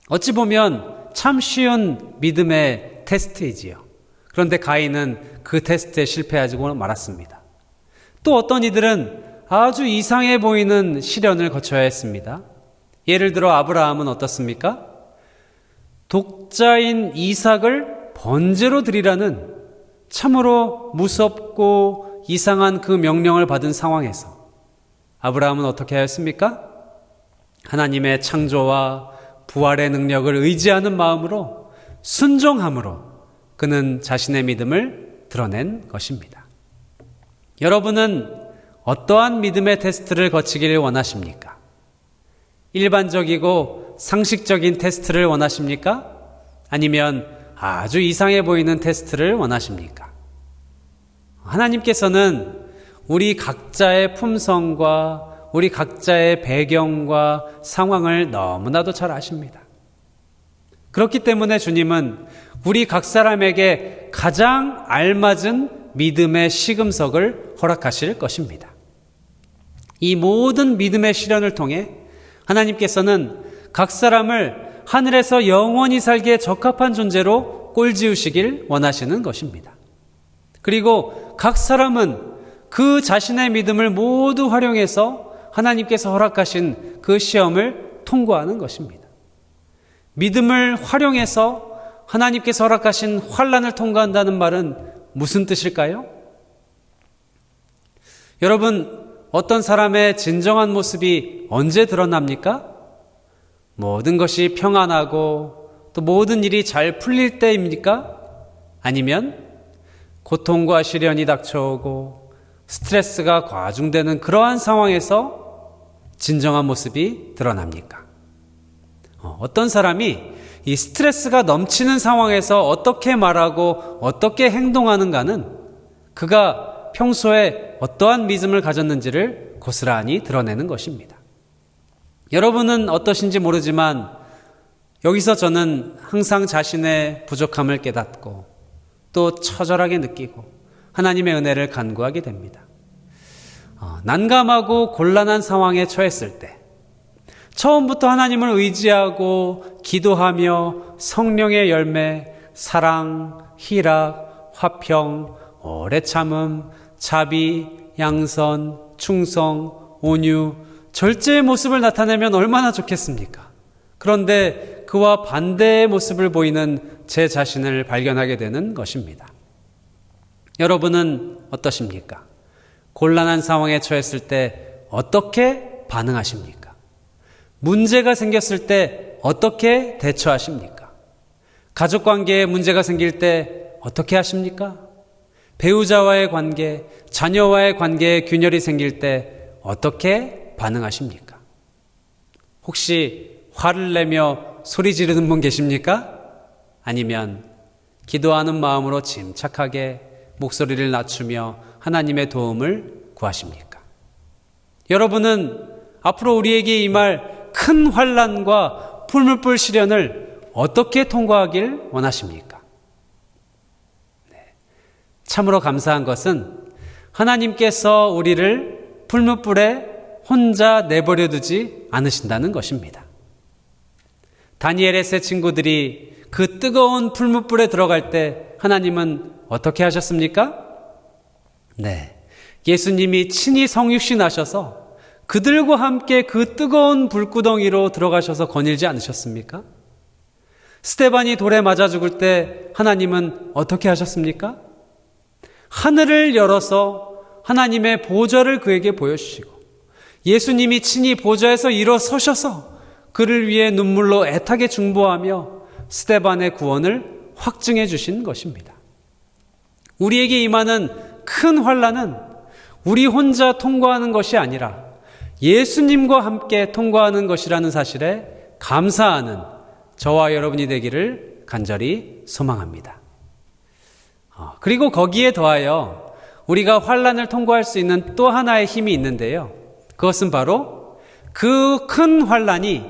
어찌 보면 참 쉬운 믿음의 테스트이지요. 그런데 가인은 그 테스트에 실패하고 말았습니다. 또 어떤 이들은 아주 이상해 보이는 시련을 거쳐야 했습니다. 예를 들어 아브라함은 어떻습니까? 독자인 이삭을 번제로 드리라는 참으로 무섭고 이상한 그 명령을 받은 상황에서 아브라함은 어떻게 하였습니까? 하나님의 창조와 부활의 능력을 의지하는 마음으로 순종함으로 그는 자신의 믿음을 드러낸 것입니다. 여러분은 어떠한 믿음의 테스트를 거치기를 원하십니까? 일반적이고 상식적인 테스트를 원하십니까? 아니면 아주 이상해 보이는 테스트를 원하십니까? 하나님께서는 우리 각자의 품성과 우리 각자의 배경과 상황을 너무나도 잘 아십니다. 그렇기 때문에 주님은 우리 각 사람에게 가장 알맞은 믿음의 시금석을 허락하실 것입니다. 이 모든 믿음의 시련을 통해 하나님께서는 각 사람을 하늘에서 영원히 살기에 적합한 존재로 꼴지으시길 원하시는 것입니다. 그리고 각 사람은 그 자신의 믿음을 모두 활용해서 하나님께서 허락하신 그 시험을 통과하는 것입니다. 믿음을 활용해서 하나님께서 허락하신 환난을 통과한다는 말은 무슨 뜻일까요? 여러분, 어떤 사람의 진정한 모습이 언제 드러납니까? 모든 것이 평안하고 또 모든 일이 잘 풀릴 때입니까? 아니면 고통과 시련이 닥쳐오고 스트레스가 과중되는 그러한 상황에서 진정한 모습이 드러납니까? 어떤 사람이 이 스트레스가 넘치는 상황에서 어떻게 말하고 어떻게 행동하는가는 그가 평소에 어떠한 믿음을 가졌는지를 고스란히 드러내는 것입니다. 여러분은 어떠신지 모르지만 여기서 저는 항상 자신의 부족함을 깨닫고 또 처절하게 느끼고 하나님의 은혜를 간구하게 됩니다. 난감하고 곤란한 상황에 처했을 때 처음부터 하나님을 의지하고 기도하며 성령의 열매, 사랑, 희락, 화평, 오래 참음, 자비, 양선, 충성, 온유, 절제의 모습을 나타내면 얼마나 좋겠습니까? 그런데 그와 반대의 모습을 보이는 제 자신을 발견하게 되는 것입니다. 여러분은 어떠십니까? 곤란한 상황에 처했을 때 어떻게 반응하십니까? 문제가 생겼을 때 어떻게 대처하십니까? 가족관계에 문제가 생길 때 어떻게 하십니까? 배우자와의 관계, 자녀와의 관계에 균열이 생길 때 어떻게 반응하십니까? 혹시 화를 내며 소리 지르는 분 계십니까? 아니면 기도하는 마음으로 침착하게 목소리를 낮추며 하나님의 도움을 구하십니까? 여러분은 앞으로 우리에게 임할 큰 환난과 풀물불 시련을 어떻게 통과하길 원하십니까? 참으로 감사한 것은 하나님께서 우리를 풀물불에 혼자 내버려 두지 않으신다는 것입니다. 다니엘의 세 친구들이 그 뜨거운 풀물불에 들어갈 때 하나님은 어떻게 하셨습니까? 예수님이 친히 성육신 하셔서 그들과 함께 그 뜨거운 불구덩이로 들어가셔서 거닐지 않으셨습니까? 스데반이 돌에 맞아 죽을 때 하나님은 어떻게 하셨습니까? 하늘을 열어서 하나님의 보좌를 그에게 보여주시고 예수님이 친히 보좌에서 일어서셔서 그를 위해 눈물로 애타게 중보하며 스데반의 구원을 확증해 주신 것입니다. 우리에게 임하는 큰 환난은 우리 혼자 통과하는 것이 아니라 예수님과 함께 통과하는 것이라는 사실에 감사하는 저와 여러분이 되기를 간절히 소망합니다. 그리고 거기에 더하여 우리가 환난을 통과할 수 있는 또 하나의 힘이 있는데요. 그것은 바로 그 큰 환난이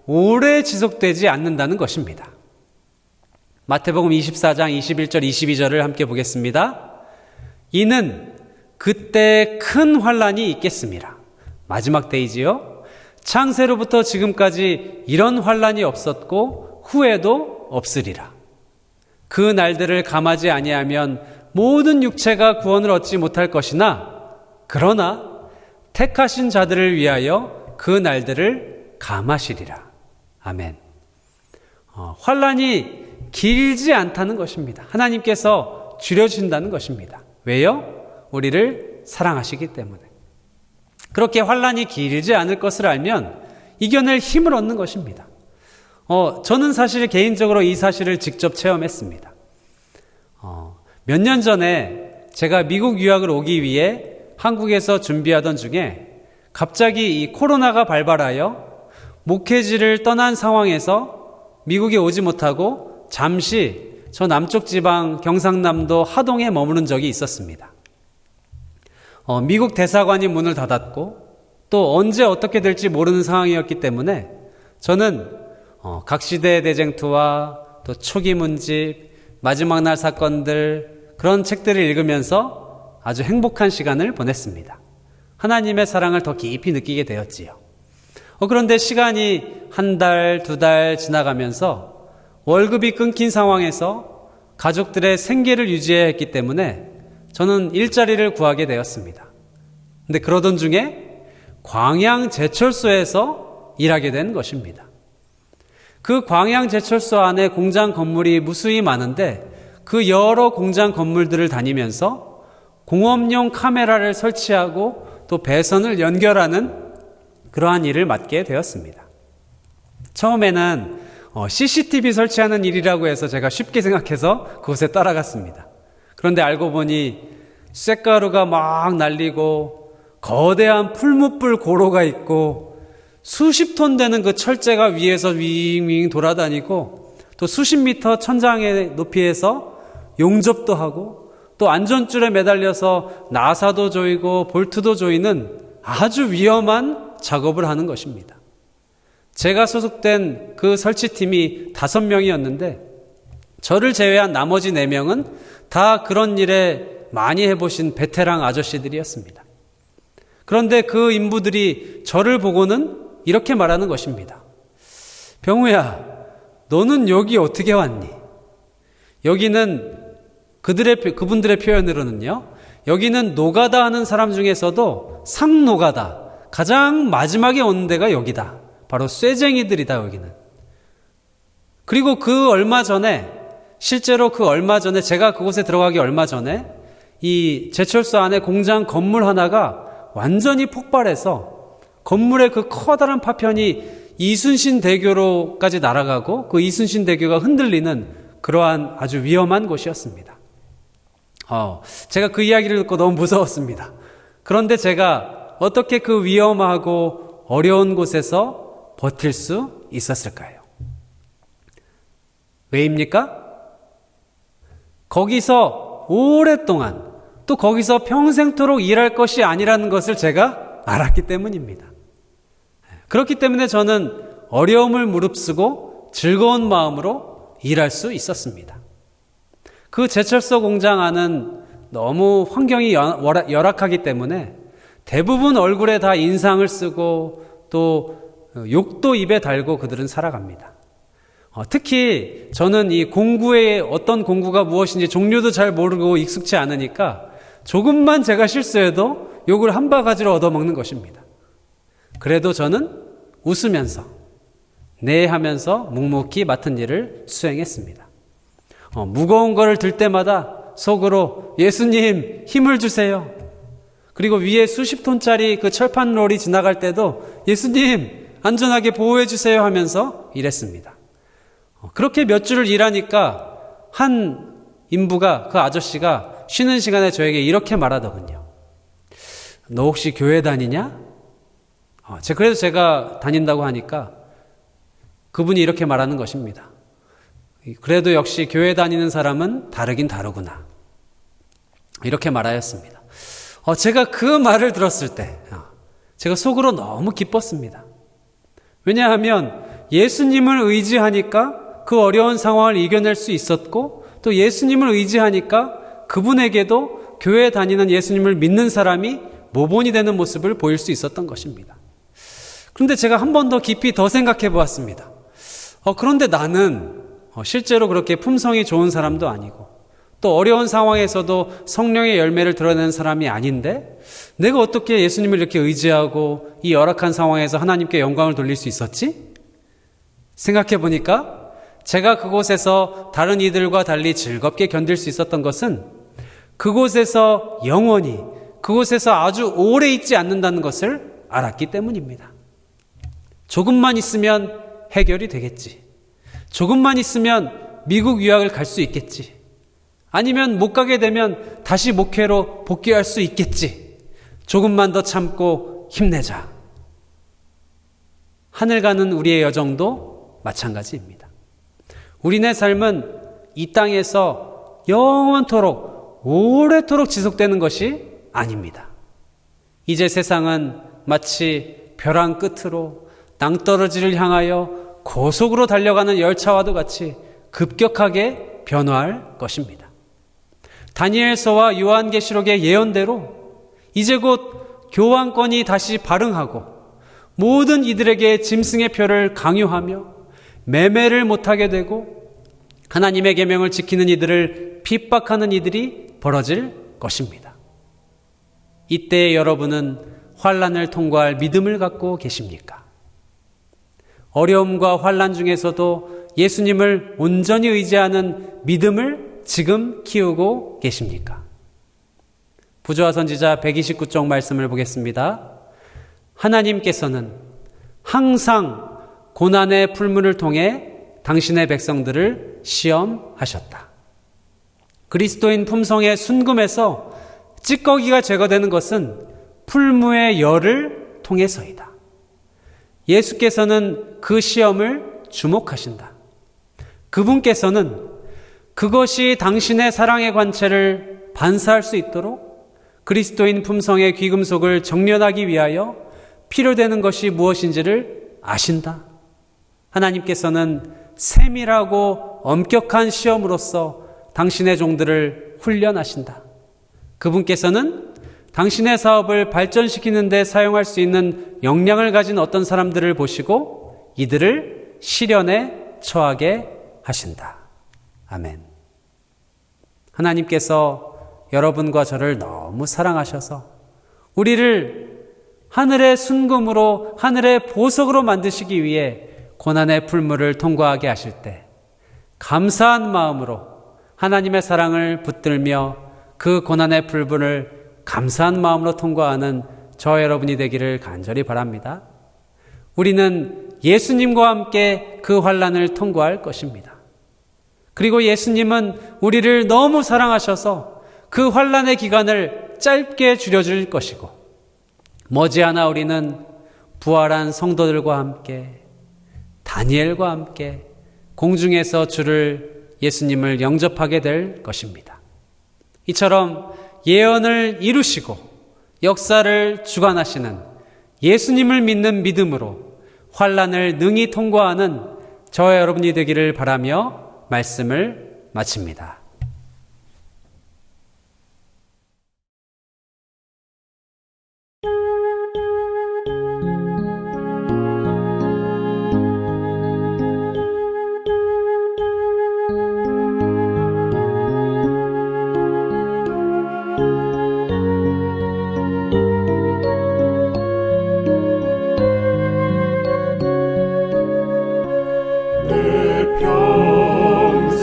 오래 지속되지 않는다는 것입니다. 마태복음 24장 21절 22절을 함께 보겠습니다. 이는 그때 큰 환난이 있겠습니다. 마지막 때이지요. 창세로부터 지금까지 이런 환난이 없었고 후에도 없으리라. 그 날들을 감하지 아니하면 모든 육체가 구원을 얻지 못할 것이나 그러나 택하신 자들을 위하여 그 날들을 감하시리라. 아멘. 환난이 길지 않다는 것입니다. 하나님께서 줄여주신다는 것입니다. 왜요? 우리를 사랑하시기 때문에. 그렇게 환난이 길지 않을 것을 알면 이겨낼 힘을 얻는 것입니다. 저는 사실 개인적으로 이 사실을 직접 체험했습니다. 몇 년 전에 제가 미국 유학을 오기 위해 한국에서 준비하던 중에 갑자기 이 코로나가 발발하여 목회지를 떠난 상황에서 미국에 오지 못하고 잠시 저 남쪽 지방 경상남도 하동에 머무른 적이 있었습니다. 미국 대사관이 문을 닫았고 또 언제 어떻게 될지 모르는 상황이었기 때문에 저는 각 시대의 대쟁투와 또 초기 문집, 마지막 날 사건들 그런 책들을 읽으면서 아주 행복한 시간을 보냈습니다. 하나님의 사랑을 더 깊이 느끼게 되었지요. 그런데 시간이 한 달, 두 달 지나가면서 월급이 끊긴 상황에서 가족들의 생계를 유지해야 했기 때문에 저는 일자리를 구하게 되었습니다. 근데 그러던 중에 광양제철소에서 일하게 된 것입니다. 그 광양제철소 안에 공장 건물이 무수히 많은데 그 여러 공장 건물들을 다니면서 공업용 카메라를 설치하고 또 배선을 연결하는 그러한 일을 맡게 되었습니다. 처음에는 CCTV 설치하는 일이라고 해서 제가 쉽게 생각해서 그곳에 따라갔습니다. 그런데 알고 보니 쇳가루가 막 날리고 거대한 풀무불 고로가 있고 수십 톤 되는 그 철제가 위에서 윙윙 돌아다니고 또 수십 미터 천장의 높이에서 용접도 하고 또 안전줄에 매달려서 나사도 조이고 볼트도 조이는 아주 위험한 작업을 하는 것입니다. 제가 소속된 그 설치팀이 5명이었는데 저를 제외한 나머지 4명은 다 그런 일에 많이 해보신 베테랑 아저씨들이었습니다. 그런데 그 인부들이 저를 보고는 이렇게 말하는 것입니다. 병우야, 너는 여기 어떻게 왔니? 여기는 그분들의 표현으로는요, 여기는 노가다 하는 사람 중에서도 상노가다, 가장 마지막에 오는 데가 여기다. 바로 쇠쟁이들이다, 여기는. 그리고 실제로 그 얼마 전에 제가 그곳에 들어가기 얼마 전에 이 제철소 안에 공장 건물 하나가 완전히 폭발해서 건물의 그 커다란 파편이 이순신 대교로까지 날아가고 그 이순신 대교가 흔들리는 그러한 아주 위험한 곳이었습니다. 제가 그 이야기를 듣고 너무 무서웠습니다. 그런데 제가 어떻게 그 위험하고 어려운 곳에서 버틸 수 있었을까요? 왜입니까? 거기서 오랫동안 또 거기서 평생토록 일할 것이 아니라는 것을 제가 알았기 때문입니다. 그렇기 때문에 저는 어려움을 무릅쓰고 즐거운 마음으로 일할 수 있었습니다. 그 제철소 공장 안은 너무 환경이 열악하기 때문에 대부분 얼굴에 다 인상을 쓰고 또 욕도 입에 달고 그들은 살아갑니다. 특히 저는 이 어떤 공구가 무엇인지 종류도 잘 모르고 익숙치 않으니까 조금만 제가 실수해도 욕을 한 바가지로 얻어먹는 것입니다. 그래도 저는 웃으면서 네 하면서 묵묵히 맡은 일을 수행했습니다. 무거운 거를 들 때마다 속으로 예수님 힘을 주세요. 그리고 위에 수십 톤짜리 그 철판롤이 지나갈 때도 예수님 안전하게 보호해 주세요 하면서 일했습니다. 그렇게 몇 주를 일하니까 한 인부가, 그 아저씨가 쉬는 시간에 저에게 이렇게 말하더군요. 너 혹시 교회 다니냐? 그래서 제가 다닌다고 하니까 그분이 이렇게 말하는 것입니다. 그래도 역시 교회 다니는 사람은 다르긴 다르구나. 이렇게 말하였습니다. 제가 그 말을 들었을 때 제가 속으로 너무 기뻤습니다. 왜냐하면 예수님을 의지하니까 그 어려운 상황을 이겨낼 수 있었고 또 예수님을 의지하니까 그분에게도 교회 다니는 예수님을 믿는 사람이 모본이 되는 모습을 보일 수 있었던 것입니다. 그런데 제가 한 번 더 깊이 더 생각해 보았습니다. 그런데 나는 실제로 그렇게 품성이 좋은 사람도 아니고 또 어려운 상황에서도 성령의 열매를 드러내는 사람이 아닌데 내가 어떻게 예수님을 이렇게 의지하고 이 열악한 상황에서 하나님께 영광을 돌릴 수 있었지? 생각해 보니까 제가 그곳에서 다른 이들과 달리 즐겁게 견딜 수 있었던 것은 그곳에서 영원히, 그곳에서 아주 오래 있지 않는다는 것을 알았기 때문입니다. 조금만 있으면 해결이 되겠지. 조금만 있으면 미국 유학을 갈 수 있겠지. 아니면 못 가게 되면 다시 목회로 복귀할 수 있겠지. 조금만 더 참고 힘내자. 하늘 가는 우리의 여정도 마찬가지입니다. 우리네 삶은 이 땅에서 영원토록 오래도록 지속되는 것이 아닙니다. 이제 세상은 마치 벼랑 끝으로 낭떠러지를 향하여 고속으로 달려가는 열차와도 같이 급격하게 변화할 것입니다. 다니엘서와 요한계시록의 예언대로 이제 곧 교환권이 다시 발흥하고 모든 이들에게 짐승의 표를 강요하며 매매를 못하게 되고 하나님의 계명을 지키는 이들을 핍박하는 이들이 벌어질 것입니다. 이때 여러분은 환난을 통과할 믿음을 갖고 계십니까? 어려움과 환난 중에서도 예수님을 온전히 의지하는 믿음을 지금 키우고 계십니까? 부조화 선지자 129쪽 말씀을 보겠습니다. 하나님께서는 항상 고난의 풀문을 통해 당신의 백성들을 시험하셨다. 그리스도인 품성의 순금에서 찌꺼기가 제거되는 것은 풀무의 열을 통해서이다. 예수께서는 그 시험을 주목하신다. 그분께서는 그것이 당신의 사랑의 관체를 반사할 수 있도록 그리스도인 품성의 귀금속을 정련하기 위하여 필요되는 것이 무엇인지를 아신다. 하나님께서는 세밀하고 엄격한 시험으로써 당신의 종들을 훈련하신다. 그분께서는 당신의 사업을 발전시키는 데 사용할 수 있는 역량을 가진 어떤 사람들을 보시고 이들을 시련에 처하게 하신다. 아멘. 하나님께서 여러분과 저를 너무 사랑하셔서 우리를 하늘의 순금으로 하늘의 보석으로 만드시기 위해 고난의 풀무를 통과하게 하실 때 감사한 마음으로 하나님의 사랑을 붙들며 그 고난의 풀무를 감사한 마음으로 통과하는 저 여러분이 되기를 간절히 바랍니다. 우리는 예수님과 함께 그 환난을 통과할 것입니다. 그리고 예수님은 우리를 너무 사랑하셔서 그 환난의 기간을 짧게 줄여줄 것이고 머지않아 우리는 부활한 성도들과 함께 다니엘과 함께 공중에서 주를 예수님을 영접하게 될 것입니다. 이처럼 예언을 이루시고 역사를 주관하시는 예수님을 믿는 믿음으로 환난을 능히 통과하는 저와 여러분이 되기를 바라며 말씀을 마칩니다. 내 평생의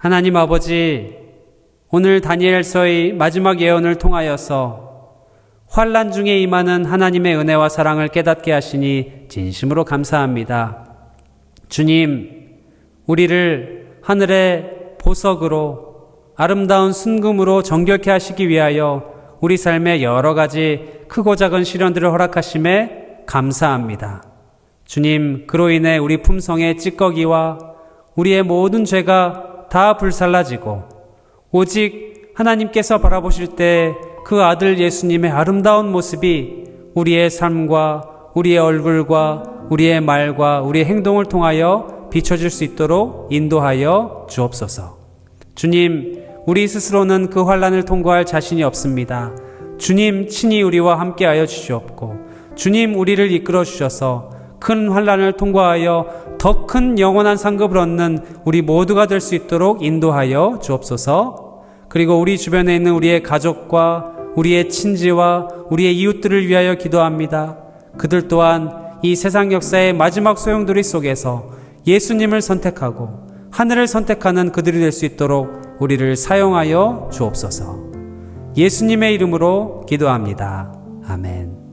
하나님 아버지, 오늘 다니엘서의 마지막 예언을 통하여서 환난 중에 임하는 하나님의 은혜와 사랑을 깨닫게 하시니 진심으로 감사합니다. 주님, 우리를 하늘의 보석으로 아름다운 순금으로 정결케 하시기 위하여 우리 삶에 여러 가지 크고 작은 시련들을 허락하심에 감사합니다. 주님, 그로 인해 우리 품성의 찌꺼기와 우리의 모든 죄가 다 불살라지고 오직 하나님께서 바라보실 때 그 아들 예수님의 아름다운 모습이 우리의 삶과 우리의 얼굴과 우리의 말과 우리의 행동을 통하여 비춰질 수 있도록 인도하여 주옵소서. 주님, 우리 스스로는 그 환난을 통과할 자신이 없습니다. 주님 친히 우리와 함께하여 주시옵고 주님 우리를 이끌어 주셔서 큰 환난을 통과하여 더 큰 영원한 상급을 얻는 우리 모두가 될 수 있도록 인도하여 주옵소서. 그리고 우리 주변에 있는 우리의 가족과 우리의 친지와 우리의 이웃들을 위하여 기도합니다. 그들 또한 이 세상 역사의 마지막 소용돌이 속에서 예수님을 선택하고 하늘을 선택하는 그들이 될 수 있도록 우리를 사용하여 주옵소서. 예수님의 이름으로 기도합니다. 아멘.